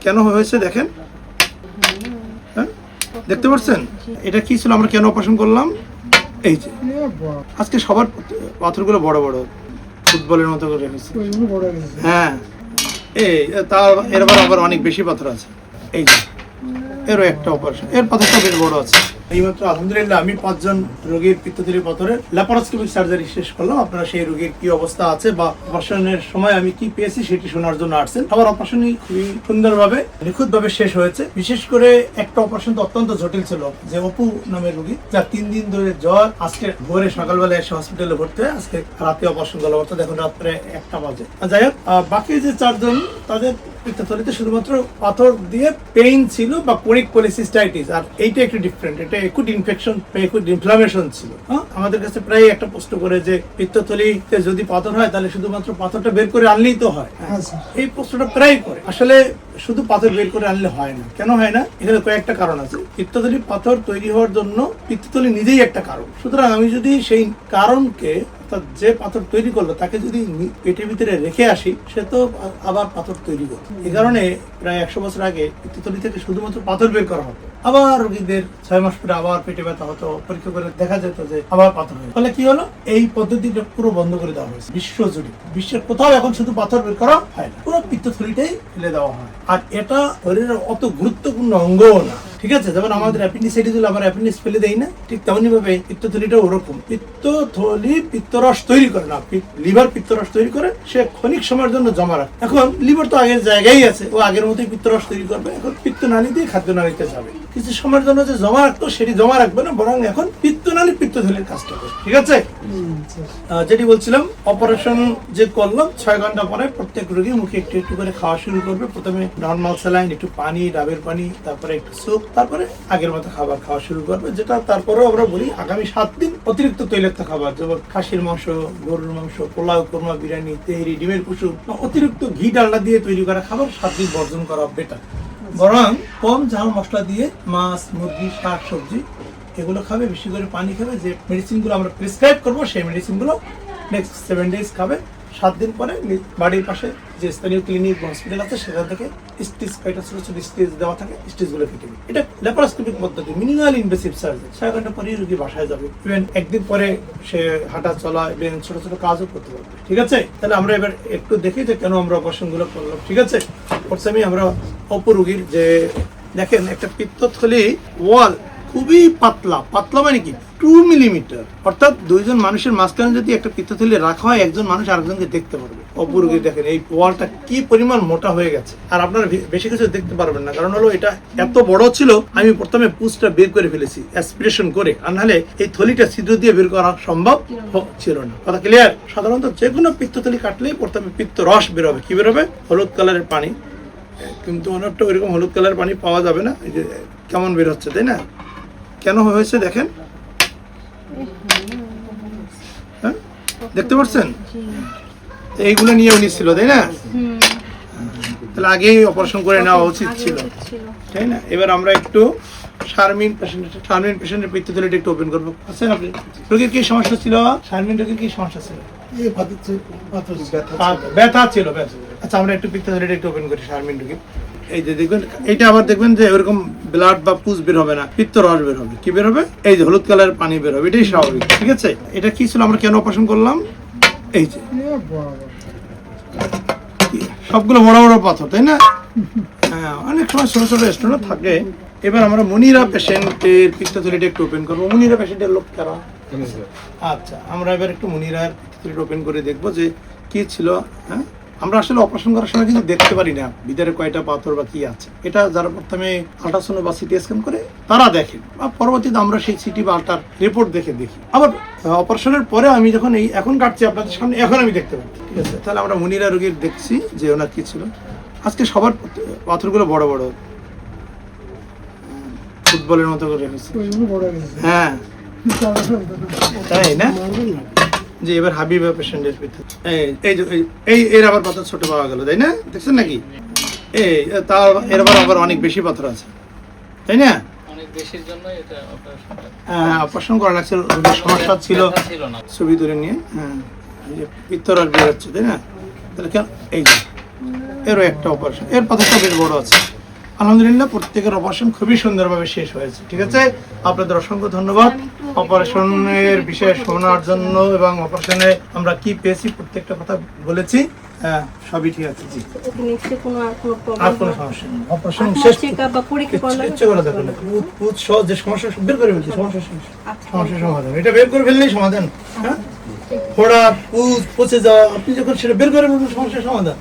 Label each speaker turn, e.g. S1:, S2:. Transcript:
S1: কেন হয়েছে দেখেন, হ্যাঁ দেখতে পাচ্ছেন এটা কি ছিল, আমরা কেন অপারেশন করলাম। এই যে আজকে সবার পাথরগুলো বড় বড় ফুটবলের মতো করে রেখেছে। হ্যাঁ এই তার এরপর আবার অনেক বেশি পাথর আছে। এই যে এরও একটা অপারেশন, এর পাথরটা বেশ বড় আছে। এইমাত্র আলহামদুলিল্লাহ আমি 5 জন রোগীর পিত্তথলির পাথরের ল্যাপারোস্কোপিক সার্জারি শেষ করলাম। আপনারা সেই রোগীর কি অবস্থা আছে বা অপারেশনের সময় আমি কি পেয়েছি সেটি শোনার জন্য আসছেন। আবার অপারেশনই খুবই সুন্দরভাবে নিখুঁতভাবে শেষ হয়েছে। বিশেষ করে একটা অপারেশন তো অত্যন্ত জটিল ছিল, যে অপু নামের রোগী, যার 3 দিন ধরে জ্বর, আজকে ভোরে সকালবেলা এসে হসপিটালে ভর্তি হয়, আজকে রাতে অপারেশন করা হতো, দেখুন রাত্রে 1টা বাজে। যাই হোক, বাকি যে 4 জন তাদের পিত্তথলিতে শুধুমাত্র পাথর দিয়ে পেইন ছিল বা কোরিক পলিসিস্টাইটিস, আর এইটা একটু ডিফারেন্ট, এটা একুট ইনফেকশন, একুট ইনফ্লামেশন ছিল। আমাদের কাছে প্রায় একটা প্রশ্ন করে যে পিত্তথলিতে যদি পাথর হয় তাহলে শুধুমাত্র পাথরটা বের করে আনলেই তো হয়, এই প্রশ্নটা প্রায় করে। আসলে শুধু পাথর বের করে আনলে হয় না। কেন হয় না? এখানে কয়েকটা কারণ আছে। পিত্তথলি পাথর তৈরি হওয়ার জন্য পিত্তথলি নিজেই একটা কারণ। সুতরাং আমি যদি সেই কারণকে, যে পাথর তৈরি করলো তাকে যদি পেটের ভিতরে রেখে আসি, সে তো আবার পাথর তৈরি করবে। এই কারণে প্রায় 100 বছর আগে পিত্তথলি থেকে শুধুমাত্র পাথর বের করা হতো। আবার রোগীদের 6 মাস পরে আবার পেটে ব্যথা হতো, পরীক্ষা করে দেখা যেত যে আবার পাথর হয়। ফলে কি হলো, এই পদ্ধতিটা পুরো বন্ধ করে দেওয়া হয়েছে বিশ্বজুড়ে। বিশ্বের কোথাও এখন শুধু পাথর বের করা হয় না, পুরো পিত্তথলিটাই ফেলে দেওয়া হয়। আর এটা শরীরের অত গুরুত্বপূর্ণ অঙ্গও না, ঠিক আছে? যেমন আমাদের অ্যাপেন্ডিসাইটিস হলে আমরা অ্যাপেন্ডিক্স ফেলে দেই না, ঠিক তেমনি ভাবে পিত্তথলিটা ওরকম। পিত্তথলি পিত্তরস তৈরি করে না, লিভার পিত্তরস তৈরি করে, সে ক্ষণিক সময়ের জন্য জমা রাখে। এখন লিভার তো আগের জায়গায় আছে, ও আগের মতোই পিত্তরস তৈরি করবে। এখন পিত্তনালী দিয়ে খাদ্য নালীতে যাবে, কিছু সময়ের জন্য যে জমা রাখতো সেটি জমা রাখবে না, বরং এখন পিত্তনালী পিত্তথলির কাজটা করবে, ঠিক আছে? যেটি বলছিলাম, অপারেশন যে করলাম 6 ঘন্টা পরে প্রত্যেক রোগী মুখে একটু একটু করে খাওয়া শুরু করবে। প্রথমে নর্মাল স্যালাইন, একটু পানি, ডাবের পানি, তারপরে একটু স্যুপ, তারপরে আগের মতো খাবার খাওয়া শুরু করবে। যেটা তারপরেও আমরা বলি আগামী 7 দিন অতিরিক্ত তৈলাক্ত খাবার, যেমন খাসির মাংস, গরুর মাংস, পোলাও, কোরমা, বিরিয়ানি, তেহরি, ডিমের কুসুম, অতিরিক্ত ঘি ডালডা দিয়ে তৈরি করা খাবার 7 দিন বর্জন করা বেটার। বরং কম ঝাল মশলা দিয়ে মাছ, মুরগি, শাক সবজি এগুলো খাবে, বেশি করে পানি খাবে। যে মেডিসিনগুলো আমরা প্রেসক্রাইব করবো সেই মেডিসিনগুলো নেক্সট 7 ডেজ খাবে। 7 দিন পরে বাড়ির পাশে যে স্থানীয় ক্লিনিক বা হসপিটাল আছে সেখান থেকে স্টিচ, কয়েকটা ছোট ছোট স্টিচ দেওয়া থাকে, স্টিচগুলো কেটে দিই। এটা ল্যাপারোস্কোপিক পদ্ধতি, মিনিমাল ইনভেসিভ সার্জারি। 6 ঘন্টা পরেই রোগী বাসায় যাবে। ইভেন একদিন পরে সে হাঁটা চলা, ইভেন ছোট ছোট কাজও করতে পারবে, ঠিক আছে? তাহলে আমরা এবার একটু দেখি যে কেন আমরা অপারেশনগুলো করলাম, ঠিক আছে? প্রথমে আমরা অপু রোগীর যে দেখেন, একটা পিত্তথলি ওয়াল খুবই পাতলা, পাতলা মানে কি 2 মিলিমিটার, অর্থাৎ 2 জন মানুষের মাঝখানে যদি একটা পিত্তথলি রাখা হয়, একজন মানুষ আরেকজনকে দেখতে পারবে। অপরূপী দেখেন এই ওয়ালটা কি পরিমাণ মোটা হয়ে গেছে। আর আপনারা বেশি কিছু দেখতে পারবেন না, কারণ হলো এটা এত বড় ছিল। আমি প্রথমে পুজটা বের করে ফেলেছি অ্যাসপিরেশন করে, আর নাহলে এই থলিটা ছিদ্র দিয়ে বের করা সম্ভব ছিল না। কথা ক্লিয়ার? সাধারণত যে কোনো পিত্তথলি কাটলেই প্রথমে পিত্ত রস বেরোবে। কি বেরোবে? হলুদ কালারের পানি। কিন্তু অনেকটা ওইরকম হলুদ কালারের পানি পাওয়া যাবে না। এই যে কেমন বের হচ্ছে, তাই না? কেন হয়েছে দেখেন, হ্যাঁ দেখতে পাচ্ছেন? এইগুলো নিয়ে উনি ছিল, তাই না? তাহলে আগেই অপারেশন করে নেওয়া উচিত ছিল, তাই না? এবার আমরা একটু শারমিন পেশেন্টের পিত্তথলিটা একটু ওপেন করবো। আচ্ছা, আপনি রোগীর কি সমস্যা ছিল? শারমিন রোগীর কি সমস্যা ছিল? ব্যথা ছিল। আচ্ছা, আমরা একটু পিত্তথলিটা একটু ওপেন করি শারমিন রোগীর। এই যে দেখবেন, এইটা আবার দেখবেন যে ওইরকম ব্লাড বা পুজ বের হবে না, পিত্ত রস বের হবে। কি বের হবে? এই যে হলুদ কালারের পানি বের হবে, এটাই স্বাভাবিক, ঠিক আছে? এটা কি ছিল, আমরা কেন অপারেশন করলাম? এই যে সবগুলো বড় বড় পাথর, তাই না? হ্যাঁ, অনেক সময় ছোট ছোট স্টোনও থাকে। এবার আমরা মুনিরা পেশেন্টের পিত্তথলিটা একটু ওপেন করবো। মুনিরা পেশেন্টের লোক কারা? আচ্ছা, আমরা এবার একটু মুনিরার পিত্তথলিটা ওপেন করে দেখবো যে কি ছিল। হ্যাঁ, আমরা আসলে অপারেশন করার সময় কিন্তু দেখতে পারি না ভিতরে কয়টা পাথর বা কি আছে। এটা যারা প্রথমে আল্ট্রাসাউন্ড বা সিটি স্ক্যান করে তারা দেখেন, বা পরবর্তীতে আমরা সেই সিটি বা আল্ট্রার রিপোর্ট দেখি। আবার অপারেশনের পরে আমি যখন এই এখন কাটছি আপনাদের সামনে, এখন আমি দেখতে পাচ্ছি, ঠিক আছে? তাহলে আমরা মুনিরা রোগীর দেখছি যে ওনার কি ছিল। আজকে সবার পাথরগুলো বড় বড় ফুটবলের মতো করে রেখেছে। হ্যাঁ, তাই না? যে এবার হাবিবা পেশেন্টের ভিতরে এই এর আবার পাথর ছোট পাওয়া গেল, তাই না? দেখছেন নাকি? এই তার এরপর আবার অনেক বেশি পাথর আছে, তাই না? হ্যাঁ, অপারেশন করা লাগছে, সমস্যা ছিল ছবি তুলে নিয়ে। হ্যাঁ, এই যে পিত্তর আর বের হচ্ছে, তাই না? তাহলে কেন? এই যে এরও একটা অপারেশন, এর পাথরটা বেশ বড় আছে। আলহামদুলিল্লাহ প্রত্যেকের অপারেশন খুবই সুন্দরভাবে শেষ হয়েছে। ঠিক আছে, আপনাদের অসংখ্য ধন্যবাদ অপারেশনের বিষয়ে শোনার জন্য এবং অপারেশনে আমরা কি পেয়েছি প্রত্যেকটা কথা বলেছি। হ্যাঁ, সবই ঠিক আছে। জি, আর কোনো সমস্যা নেই। অপারেশন শেষ, কিচ্ছু করা যাবে না। পুত সহ যে সমস্যা বের করে ফেলছি, সমস্যা সমাধান, এটা বের করে ফেললেই সমাধান। হ্যাঁ, ফোড়া পুত পচে যাওয়া আপনি যখন সেটা বের করে ফেলবেন সমস্যার সমাধান।